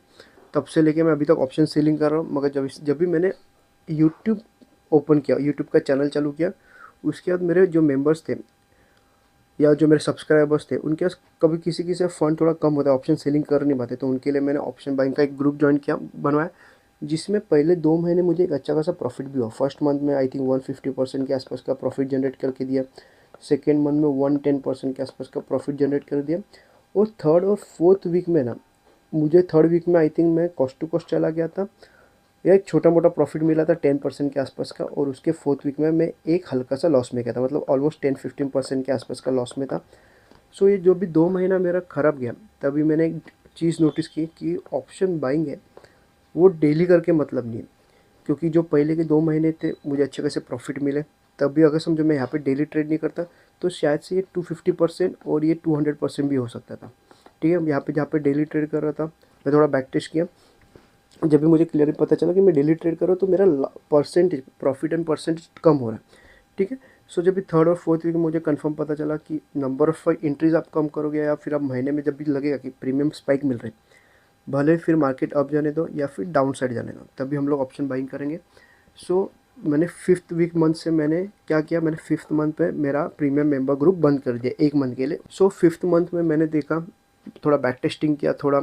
तब से लेके मैं अभी तक ऑप्शन सेलिंग कर रहा हूँ। मगर जब भी मैंने यूट्यूब ओपन किया, यूट्यूब का चैनल चालू किया, उसके बाद मेरे जो मेंबर्स थे या जो मेरे सब्सक्राइबर्स थे उनके पास कभी किसी किसी का फंड थोड़ा कम होता है, ऑप्शन सेलिंग कर नहीं पाते, तो उनके लिए मैंने ऑप्शन बाइंग का एक ग्रुप ज्वाइन किया, बनवाया, जिसमें पहले 2 महीने मुझे एक अच्छा खासा प्रॉफिट भी हुआ। फर्स्ट मंथ में आई थिंक 150% के आसपास का प्रॉफिट जनरेट करके दिया, सेकेंड मंथ में 110% के आसपास का प्रॉफिट जनरेट कर दिया, और थर्ड और फोर्थ वीक में ना, मुझे थर्ड वीक में आई थिंक मैं कॉस्ट टू कॉस्ट चला गया था, या एक छोटा मोटा प्रॉफिट मिला था 10% के आसपास का, और उसके फोर्थ वीक में मैं एक हल्का सा लॉस में गया था, मतलब ऑलमोस्ट 10-15% के आसपास का लॉस में था। सो ये जो भी 2 महीना मेरा खराब गया, तभी मैंने एक चीज़ नोटिस की कि ऑप्शन बाइंग है वो डेली करके मतलब नहीं है। क्योंकि जो पहले के 2 महीने थे मुझे अच्छे खासे प्रॉफिट मिले, तब भी अगर समझो मैं यहाँ पे डेली ट्रेड नहीं करता तो शायद से ये 250% और ये 200% भी हो सकता था। ठीक है, यहाँ पे जहाँ पे डेली ट्रेड कर रहा था, मैं थोड़ा बैक टेस्ट किया, जब भी मुझे क्लियरली पता चला कि मैं डेली ट्रेड कर रहा हूँ तो मेरा परसेंटेज प्रॉफिट एंड परसेंटेज कम हो रहा है। ठीक है, सो जब भी थर्ड और फोर्थ वीक में मुझे कंफर्म पता चला कि नंबर ऑफ एंट्रीज आप कम करोगे, या फिर आप महीने में जब भी लगेगा कि प्रीमियम स्पाइक मिल रहे हैं, भले फिर मार्केट अप जाने दो या फिर डाउन साइड जाने दो, तभी हम लोग ऑप्शन बाइंग करेंगे। सो मैंने फिफ्थ वीक मंथ से मैंने क्या किया, मैंने फिफ्थ मंथ पे मेरा प्रीमियम मेंबर ग्रुप बंद कर दिया 1 मंथ के लिए। सो फिफ्थ मंथ में मैंने देखा, थोड़ा बैक टेस्टिंग किया, थोड़ा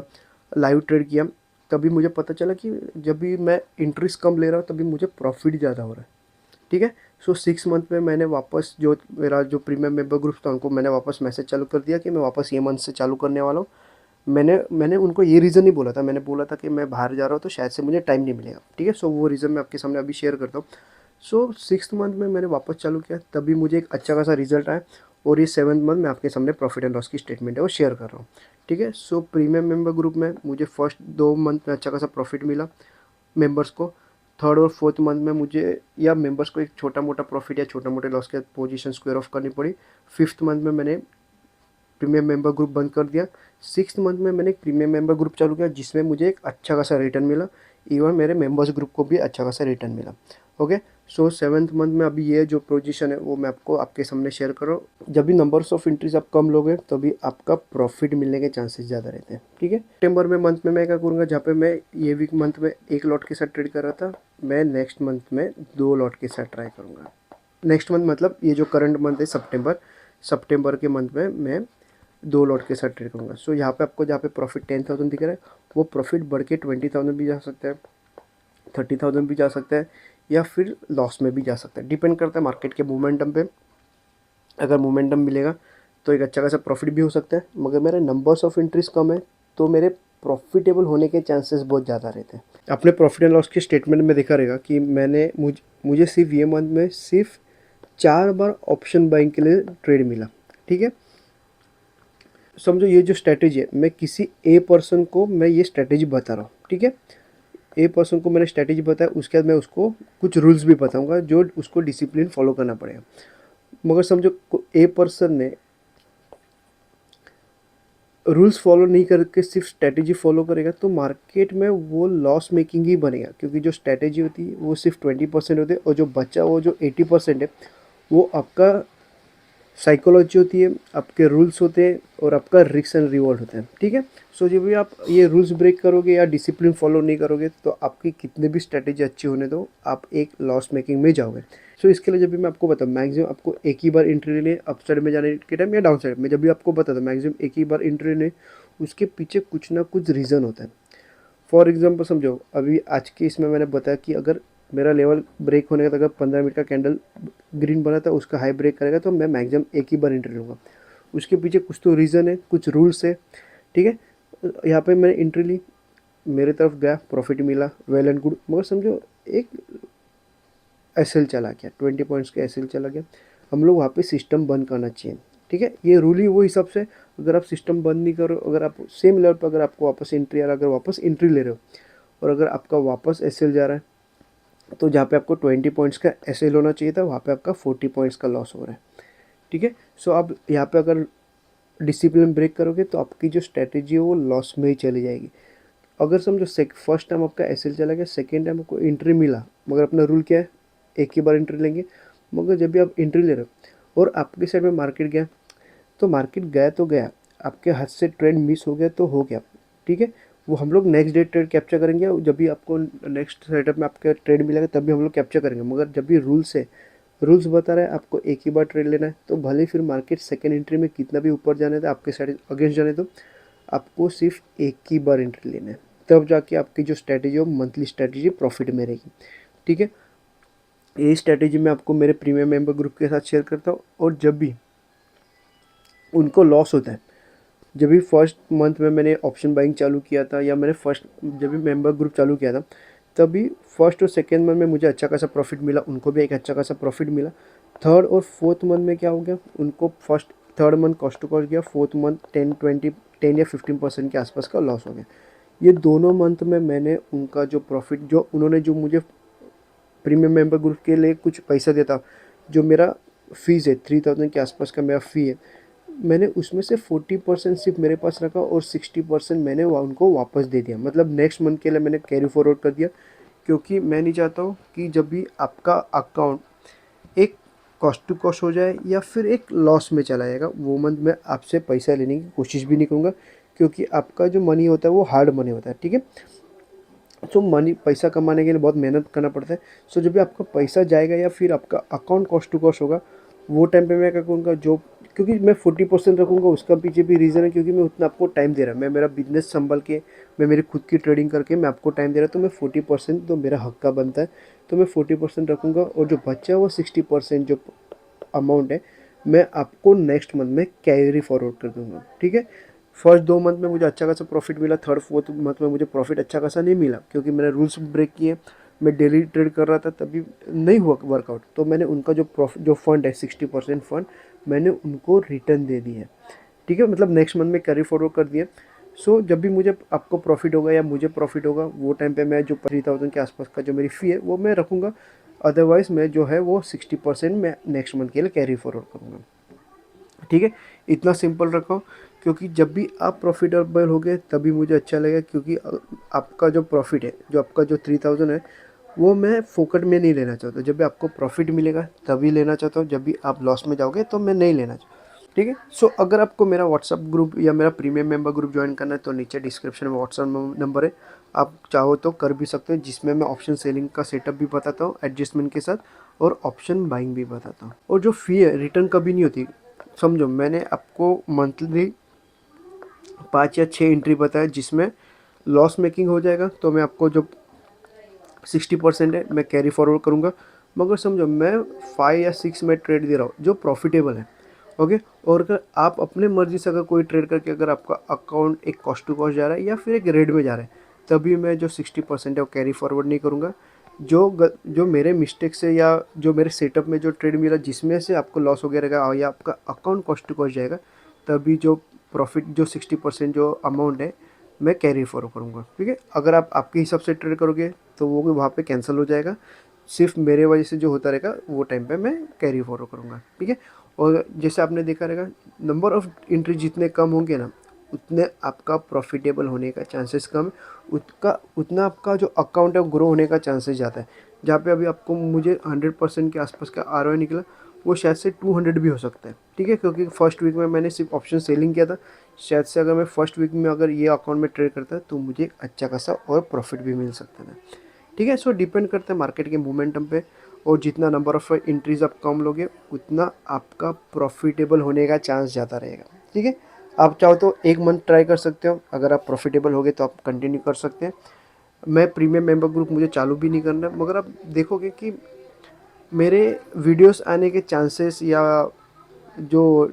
लाइव ट्रेड किया, तभी मुझे पता चला कि जब भी मैं इंटरेस्ट कम ले रहा हूँ तभी मुझे प्रॉफिट ज़्यादा हो रहा है। ठीक है, सो 6 मंथ में मैंने वापस जो मेरा जो प्रीमियम मेंबर ग्रुप था उनको मैंने वापस मैसेज चालू कर दिया कि मैं वापस ये मंथ से चालू करने वाला हूँ। मैंने उनको ये रीज़न नहीं बोला था, मैंने बोला था कि मैं बाहर जा रहा हूँ तो शायद से मुझे टाइम नहीं मिलेगा। ठीक है, सो वो रीज़न मैं आपके सामने अभी शेयर करता हूँ। सो 6th मंथ में मैंने वापस चालू किया, तभी मुझे एक अच्छा खासा रिजल्ट आया, और ये 7th मंथ में आपके सामने प्रॉफिट एंड लॉस की स्टेटमेंट है वो शेयर कर रहा हूँ। ठीक है, सो प्रीमियम मेंबर ग्रुप में मुझे फर्स्ट 2 मंथ में अच्छा खासा प्रॉफिट मिला मेंबर्स को। थर्ड और फोर्थ मंथ में मुझे या मेंबर्स को एक छोटा मोटा प्रॉफिट या छोटा मोटे लॉस के पोजीशन स्क्वायर ऑफ करनी पड़ी। फिफ्थ मंथ में मैंने प्रीमियम मेंबर ग्रुप बंद कर दिया। 6th मंथ में मैंने एक प्रीमियम मेंबर ग्रुप चालू किया, जिसमें मुझे एक अच्छा खासा रिटर्न मिला, इवन मेरे मेंबर्स ग्रुप को भी अच्छा खासा रिटर्न मिला। ओके, सो 7th मंथ में अभी ये जो पोजीशन है वो मैं आपको आपके सामने शेयर कर रहा हूँ। जब भी नंबर्स ऑफ एंट्रीज आप कम लोगे तभी आपका प्रॉफिट मिलने के चांसेस ज़्यादा रहते हैं। ठीक है, सितंबर में मंथ में मैं क्या करूँगा, जहाँ पे मैं ये वीक मंथ में एक लॉट के साथ ट्रेड कर रहा था, मैं नेक्स्ट मंथ में 2 लॉट के साथ ट्राई करूँगा। नेक्स्ट मंथ मतलब ये जो करंट मंथ है सितंबर, सितंबर के मंथ में मैं 2 लॉट के साथ ट्रेड करूँगा। सो यहाँ पे आपको जहाँ पे प्रॉफिट 10,000 दिख रहा है वो प्रॉफिट बढ़ के 20,000 भी जा सकता है, 30,000 भी जा सकता है, या फिर लॉस में भी जा सकता है, डिपेंड करता है मार्केट के मोमेंटम पे। अगर मोमेंटम मिलेगा तो एक अच्छा खासा प्रॉफिट भी हो सकता है, मगर मेरे नंबर्स ऑफ एंट्रीज कम है तो मेरे प्रॉफिटेबल होने के चांसेस बहुत ज़्यादा रहते हैं। अपने प्रॉफिट एंड लॉस के स्टेटमेंट में देखा रहेगा कि मुझे सिर्फ ये मंथ में सिर्फ 4 बार ऑप्शन बाइंग के लिए ट्रेड मिला। ठीक है, समझो ये जो स्ट्रैटेजी है, मैं किसी ए पर्सन को मैं ये स्ट्रैटेजी बता रहा हूँ। ठीक है, ए पर्सन को मैंने स्ट्रैटेजी बताया, उसके बाद मैं उसको कुछ रूल्स भी बताऊंगा जो उसको डिसिप्लिन फॉलो करना पड़ेगा। मगर समझो ए पर्सन ने रूल्स फॉलो नहीं करके सिर्फ स्ट्रैटेजी फॉलो करेगा तो मार्केट में वो लॉस मेकिंग ही बनेगा, क्योंकि जो स्ट्रैटेजी होती है वो सिर्फ 20% होती है, और जो बचा वो जो 80% है वो आपका साइकोलॉजी होती है, आपके रूल्स होते हैं, और आपका रिस्क एंड रिवॉर्ड होता है। ठीक है, सो जब भी आप ये रूल्स ब्रेक करोगे या डिसिप्लिन फॉलो नहीं करोगे तो आपकी कितने भी स्ट्रैटेजी अच्छी होने दो आप एक लॉस मेकिंग में जाओगे। सो इसके लिए जब भी मैं आपको बताऊँ, मैक्सिमम आपको एक ही बार एंट्री लेने अप साइड में जाने के टाइम या डाउन साइड में, जब भी आपको बताता हूँ मैक्सिमम एक ही बार एंट्री लेने, उसके पीछे कुछ ना कुछ रीज़न होता है। फॉर एग्जाम्पल समझो अभी आज के इसमें मैंने बताया कि अगर मेरा लेवल ब्रेक होने का, अगर 15 मिनट का कैंडल ग्रीन बना था उसका हाई ब्रेक करेगा तो मैं मैक्सिमम एक ही बार एंट्री लूँगा। उसके पीछे कुछ तो रीज़न है, कुछ रूल्स है, ठीक है। यहाँ पे मैंने एंट्री ली, मेरे तरफ गया, प्रॉफिट मिला, वेल एंड गुड। मगर समझो एक एसएल चला गया, 20 पॉइंट्स का एसएल चला गया, हम लोग वहाँ पे सिस्टम बंद करना चाहिए, ठीक है। ये रूल ही वो हिसाब से, अगर आप सिस्टम बंद नहीं करो, अगर आप सेम लेवल पर अगर आपको वापस एंट्री आ रहा है, अगर वापस एंट्री ले रहे हो और अगर आपका वापस एसएल जा रहा है, तो जहाँ पे आपको 20 पॉइंट्स का एसएल होना चाहिए था वहाँ पे आपका 40 पॉइंट्स का लॉस हो रहा है, ठीक है। सो आप यहाँ पे अगर डिसिप्लिन ब्रेक करोगे तो आपकी जो स्ट्रैटेजी है वो लॉस में ही चली जाएगी। अगर समझो फर्स्ट टाइम आपका एसएल चला गया, सेकेंड टाइम आपको एंट्री मिला, मगर अपना रूल क्या है, एक ही बार एंट्री लेंगे। मगर जब भी आप एंट्री ले रहे हो और आपके साइड में मार्केट गया, तो मार्केट गया तो गया, आपके हाथ से ट्रेड मिस हो गया तो हो गया, ठीक है। वो हम लोग नेक्स्ट डे ट्रेड कैप्चर करेंगे, जब भी आपको नेक्स्ट सेटअप में आपका ट्रेड मिलेगा तब भी हम लोग कैप्चर करेंगे। मगर जब भी रूल्स बता रहा है आपको एक ही बार ट्रेड लेना है, तो भले फिर मार्केट सेकेंड एंट्री में कितना भी ऊपर जाने था, आपके साइड अगेंस्ट जाने, तो आपको सिर्फ एक ही बार एंट्री लेना है, तब जाके आपकी जो स्ट्रैटेजी हो मंथली स्ट्रैटेजी प्रॉफिट में रहेगी, ठीक है। यही स्ट्रैटेजी मैं आपको मेरे प्रीमियम मेंबर ग्रुप के साथ शेयर करता हूँ। और जब भी उनको लॉस होता है, जब भी फर्स्ट मंथ में मैंने ऑप्शन बाइंग चालू किया था, या मैंने फर्स्ट जब भी मेंबर ग्रुप चालू किया था, तभी फर्स्ट और सेकेंड मंथ में मुझे अच्छा खासा प्रॉफिट मिला, उनको भी एक अच्छा खासा प्रॉफिट मिला। थर्ड और फोर्थ मंथ में क्या हो गया, उनको first third month cost to cost गया, फोर्थ मंथ 10 या 15% के आसपास का लॉस हो गया। ये दोनों मंथ में मैंने उनका जो प्रॉफिट, जो उन्होंने जो मुझे प्रीमियम मेंबर ग्रुप के लिए कुछ पैसा देता, जो मेरा फ़ीस है 3000 के आसपास का मेरा फ़ी है, मैंने उसमें से 40% सिर्फ मेरे पास रखा और 60% मैंने उनको वापस दे दिया। मतलब नेक्स्ट मंथ के लिए मैंने कैरी फॉरवर्ड कर दिया, क्योंकि मैं नहीं चाहता हूँ कि जब भी आपका अकाउंट एक कॉस्ट टू कॉस्ट हो जाए या फिर एक लॉस में चला जाएगा, वो मंथ मैं आपसे पैसा लेने की कोशिश भी नहीं करूँगा, क्योंकि आपका जो मनी होता है वो हार्ड मनी होता है, ठीक है। सो मनी पैसा कमाने के लिए बहुत मेहनत करना पड़ता है। सो जब भी आपका पैसा जाएगा या फिर आपका अकाउंट कॉस्ट टू कॉस्ट होगा, वो टाइम पे मैं क्या करूँगा, जो क्योंकि मैं 40% रखूँगा, उसका पीछे भी रीज़न है, क्योंकि मैं उतना आपको टाइम दे रहा, मैं मेरा बिजनेस संभाल के, मैं मेरी खुद की ट्रेडिंग करके मैं आपको टाइम दे रहा, तो मैं 40% तो मेरा हक का बनता है, तो मैं 40% रखूँगा। और जो बच्चा है वो 60% जो अमाउंट है मैं आपको नेक्स्ट मंथ में कैरी फॉरवर्ड कर दूँगा, ठीक है। फर्स्ट 2 मंथ में मुझे अच्छा खासा प्रॉफिट मिला, थर्ड फोर्थ मंथ में मुझे प्रॉफिट अच्छा खासा नहीं मिला, क्योंकि मैंने रूल्स ब्रेक किए, मैं डेली ट्रेड कर रहा था, तभी नहीं हुआ वर्कआउट। तो मैंने उनका जो प्रॉफिट जो फंड है 60% फंड मैंने उनको रिटर्न दे दिया है, ठीक है। मतलब नेक्स्ट मंथ में कैरी फॉरवर्ड कर दिया। सो जब भी मुझे आपको प्रॉफिट होगा या मुझे प्रॉफिट होगा, वो टाइम पे मैं जो 3000 के आसपास का जो मेरी फ़ी है वो मैं रखूँगा। अदरवाइज़ मैं जो है वो 60% मैं नेक्स्ट मंथ के लिए कैरी फॉरवर्ड करूँगा, ठीक है। इतना सिंपल रखो, क्योंकि जब भी आप प्रॉफिटेबल होगे तभी मुझे अच्छा लगेगा, क्योंकि आपका जो प्रॉफिट है, जो आपका जो 3000 है, वो मैं फोकट में नहीं लेना चाहता। जब भी आपको प्रॉफिट मिलेगा तभी लेना चाहता हूँ, जब भी आप लॉस में जाओगे तो मैं नहीं लेना चाहता, ठीक है। सो अगर आपको मेरा व्हाट्सअप ग्रुप या मेरा प्रीमियम मेंबर ग्रुप ज्वाइन करना है, तो नीचे डिस्क्रिप्शन में व्हाट्सअप नंबर है, आप चाहो तो कर भी सकते हैं, जिसमें मैं ऑप्शन सेलिंग का सेटअप भी बताता हूँ एडजस्टमेंट के साथ, और ऑप्शन बाइंग भी बताता हूँ। और जो फ़ी है रिटर्न कभी नहीं होती। समझो मैंने आपको मंथली 5 या 6 एंट्री बताया, जिसमें लॉस मेकिंग हो जाएगा तो मैं आपको जो 60% है मैं कैरी फॉरवर्ड करूँगा। मगर समझो मैं 5 या 6 में ट्रेड दे रहा हूँ जो प्रॉफिटेबल है, ओके। और अगर आप अपने मर्जी से अगर कोई ट्रेड करके अगर आपका अकाउंट एक कॉस्ट टू कॉस्ट जा रहा है या फिर एक रेड में जा रहा है, तभी मैं जो 60% है वो कैरी फॉरवर्ड नहीं करूँगा। जो मेरे मिस्टेक से या जो मेरे सेटअप में जो ट्रेड मिला जिसमें से आपको लॉस वगैरह का या आपका अकाउंट कॉस्ट टू कॉस्ट जाएगा, तभी जो प्रॉफिट जो 60% जो अमाउंट है मैं कैरी फॉरवर्ड करूँगा, ठीक है। अगर आप आपके हिसाब से ट्रेड करोगे तो वो भी वहाँ पे कैंसिल हो जाएगा, सिर्फ मेरे वजह से जो होता रहेगा वो टाइम पे मैं कैरी फॉरवर्ड करूँगा, ठीक है। और जैसे आपने देखा रहेगा, नंबर ऑफ़ एंट्री जितने कम होंगे ना, उतने आपका प्रॉफिटेबल होने का चांसेस कम, उतना आपका जो अकाउंट है वो ग्रो होने का चांसेस ज़्यादा है। जहाँ पे अभी आपको मुझे 100% के आसपास का आरओआई निकला, वो शायद से 200 भी हो सकता है, ठीक है। क्योंकि फर्स्ट वीक में मैंने सिर्फ ऑप्शन सेलिंग किया था, शायद से अगर मैं फर्स्ट वीक में अगर ये अकाउंट में ट्रेड करता तो मुझे अच्छा खासा और प्रॉफिट भी मिल सकता था, ठीक है। सो डिपेंड करता है मार्केट के मोमेंटम पे, और जितना नंबर ऑफ एंट्रीज आप कम लोगे उतना आपका प्रॉफिटेबल होने का चांस ज़्यादा रहेगा, ठीक है। आप चाहो तो एक मंथ ट्राई कर सकते हो, अगर आप प्रॉफिटेबल होगे तो आप कंटिन्यू कर सकते हैं। मैं प्रीमियम मेंबर ग्रुप मुझे चालू भी नहीं करना है, मगर आप देखोगे कि मेरे वीडियोस आने के चांसेस या जो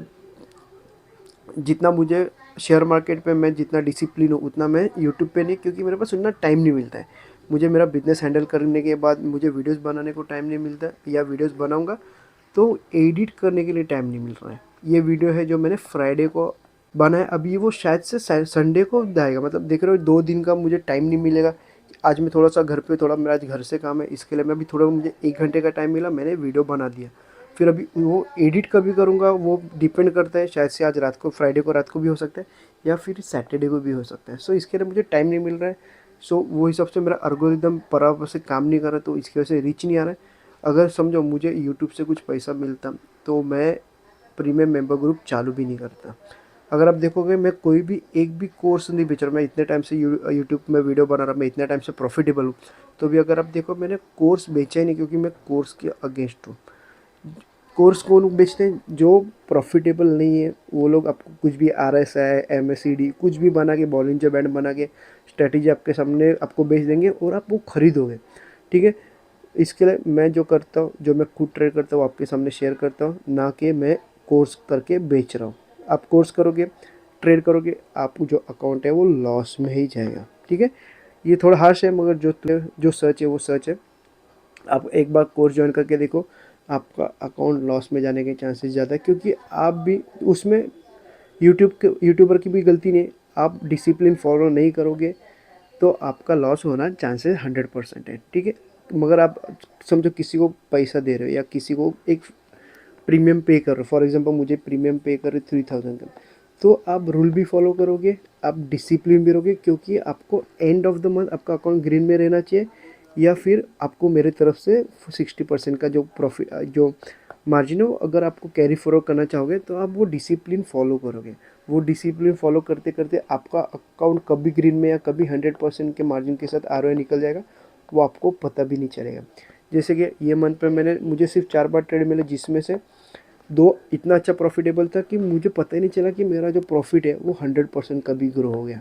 जितना मुझे शेयर मार्केट पे मैं जितना डिसिप्लिन हूँ उतना मैं यूट्यूब पे नहीं, क्योंकि मेरे पास उतना टाइम नहीं मिलता है। मुझे मेरा बिजनेस हैंडल करने के बाद मुझे वीडियोस बनाने को टाइम नहीं मिलता है, या वीडियोस बनाऊंगा तो एडिट करने के लिए टाइम नहीं मिल रहा है। ये वीडियो है जो मैंने फ्राइडे को बनाया, अभी वो शायद से संडे को जाएगा, मतलब देख रहे हो 2 दिन का मुझे टाइम नहीं मिलेगा। आज मैं थोड़ा सा घर पे, थोड़ा मेरा आज घर से काम है, इसके लिए मैं अभी थोड़ा, मुझे 1 घंटे का टाइम मिला, मैंने वीडियो बना दिया। फिर अभी वो एडिट कभी करूँगा वो डिपेंड करता है, शायद से आज रात को, फ्राइडे को रात को भी हो सकता है, या फिर सैटरडे को भी हो सकता है। सो इसके लिए मुझे टाइम नहीं मिल रहा है। सो वो हिसाब से मेरा एल्गोरिदम बराबर से काम नहीं कर रहा, तो इसकी वजह से रीच नहीं आ रहा है। अगर समझो मुझे यूट्यूब से कुछ पैसा मिलता तो मैं प्रीमियम मेंबर ग्रुप चालू भी नहीं करता। अगर आप देखोगे मैं कोई भी एक भी कोर्स नहीं बेच रहा, मैं इतने टाइम से यूट्यूब में वीडियो बना रहा, मैं इतने टाइम से प्रॉफिटेबल हूँ, तो भी अगर आप देखो मैंने कोर्स बेचा ही नहीं, क्योंकि मैं कोर्स के अगेंस्ट हूँ। कोर्स कौन बेचते हैं? जो प्रॉफिटेबल नहीं है वो लोग आपको कुछ भी RSI MACD कुछ भी बना के, बॉलिंजर बैंड बना के, स्ट्रेटेजी आपके सामने आपको बेच देंगे और आप वो खरीदोगे। ठीक है, इसके लिए मैं जो करता हूँ, जो मैं खुद ट्रेड करता हूँ, आपके सामने शेयर करता हूँ, ना कि मैं कोर्स करके बेच रहा हूँ। आप कोर्स करोगे, ट्रेड करोगे, आप जो अकाउंट है वो लॉस में ही जाएगा। ठीक है, ये थोड़ा हार्श है, मगर जो सच है वो सच है। आप एक बार कोर्स ज्वाइन करके देखो, आपका अकाउंट लॉस में जाने के चांसेस ज़्यादा है, क्योंकि आप भी उसमें यूट्यूबर की भी गलती नहीं है। आप डिसिप्लिन फॉलो नहीं करोगे तो आपका लॉस होना चांसेस 100% है। ठीक है, मगर आप समझो किसी को पैसा दे रहे हो या किसी को एक प्रीमियम पे कर रहे हो, फॉर एग्जांपल मुझे प्रीमियम पे कर रहे 3000 का, तो आप रूल भी फॉलो करोगे, आप डिसिप्लिन भी रहोगे, क्योंकि आपको एंड ऑफ द मंथ आपका अकाउंट ग्रीन में रहना चाहिए, या फिर आपको मेरे तरफ से 60% का जो प्रॉफिट, जो मार्जिन हो, अगर आपको कैरी फॉरवर्ड करना चाहोगे तो आप वो डिसिप्लिन फॉलो करोगे। वो डिसिप्लिन फॉलो करते करते आपका अकाउंट कभी ग्रीन में या कभी 100% के मार्जिन के साथ ROI निकल जाएगा, वो आपको पता भी नहीं चलेगा। जैसे कि ये मंथ पे मुझे सिर्फ 4 बार ट्रेड मिले, जिसमें से 2 इतना अच्छा प्रॉफिटेबल था कि मुझे पता ही नहीं चला कि मेरा जो प्रॉफिट है वो 100% कभी ग्रो हो गया।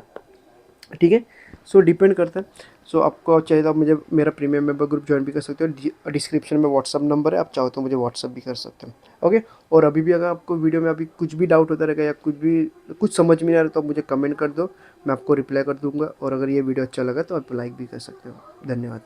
ठीक है, सो डिपेंड करता है। सो आपको चाहिए तो आप मुझे मेरा प्रीमियम मेंबर ग्रुप ज्वाइन भी कर सकते हो। डिस्क्रिप्शन में व्हाट्सअप नंबर है, आप चाहो तो मुझे व्हाट्सअप भी कर सकते हो। ओके, और अभी भी अगर आपको वीडियो में अभी कुछ भी डाउट होता रहेगा या कुछ समझ में नहीं आ रहा, तो आप मुझे कमेंट कर दो, मैं आपको रिप्लाई कर दूंगा। और अगर ये वीडियो अच्छा लगा तो आप लाइक भी कर सकते हो। धन्यवाद।